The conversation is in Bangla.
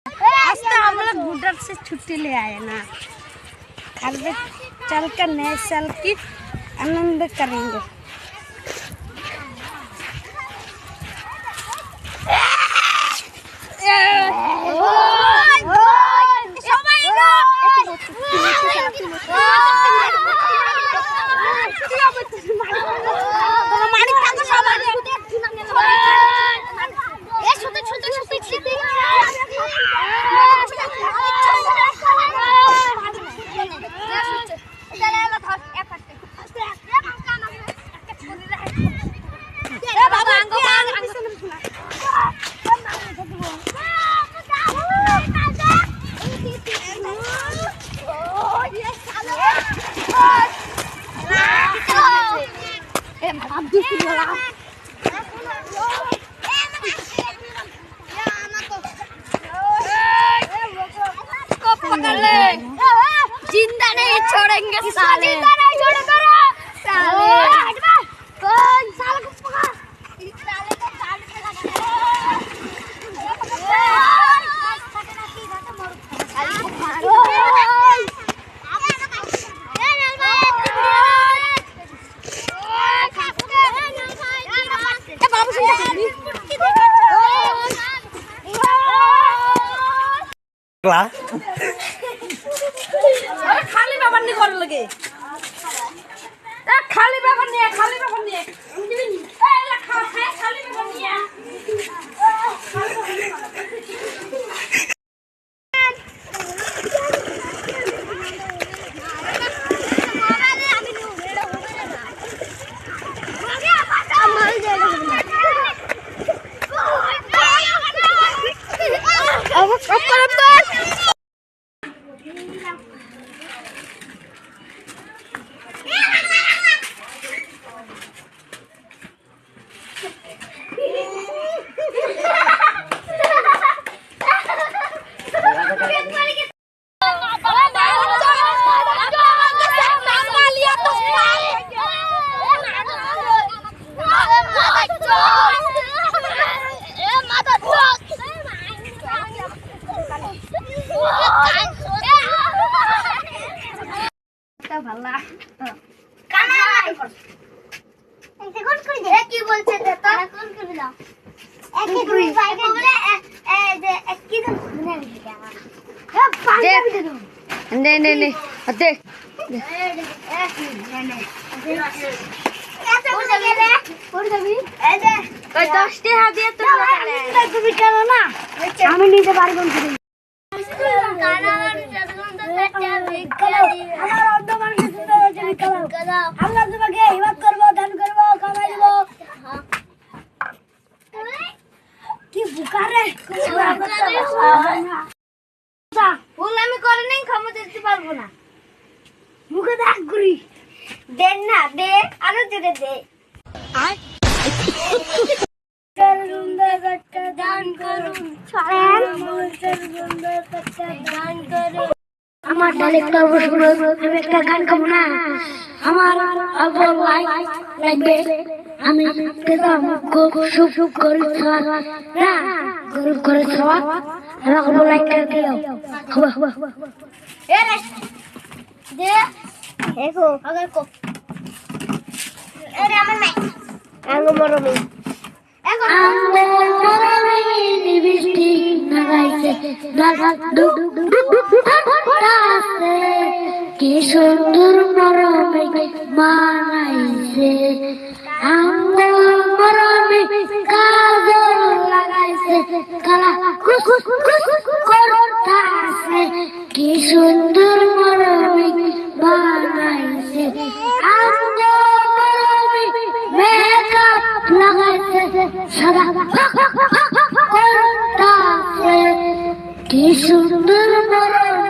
आज तो हम लोग गुडर से छुट्टी ले आए ना, घर में चलकर नए साल की आनंद करेंगे। जिंदा नहीं छोड़ेंगे साले, जिंदा नहीं छोड़ेंगे साले। कौन साले को पकड़, साले को साले पे लगा खाली ব্যাপার নিয়ে করার লাগে, খালি ব্যাপার নিয়ে খালি ব্যাপার নিয়ে খালি ব্যাপার নিয়ে আমি নিতে পারবো আল্লাহ তোমাকে হিম্মত করবো, দান করবো, কামাই দেবো। কি বুকারে ভুল আমি করে নেই, ক্ষমা দিতে পারবো না। মুখে দাগ করি দেন না, দে আরো জোরে দে। দান করুন, দান করুন। আমার ডাইরেক্টর বসবো, আমি একটা গান গাবো না, আমার অল্প লাগবে। আমি সুখ করে না গরিব করে খাওয়া, আমার অল্প লাইক দিও দে দেখো আগে কো এরে আমার নাই আঙ্গো মরমি আঙ্গো মরমি নিবিষ্টি নাগাইছে দাদা ডুক ডুক আটাছে কি সুন্দর মরমি মানাইছে আঙ্গো মরমি কাজল লাগাইছে কালা কুস কুস করতাছে কি সুন্দর মরমি বানাইছে আঙ্গো মরমি মেকআপ লাগাইছে সাদা করতাছে কি সুন্দর মরমি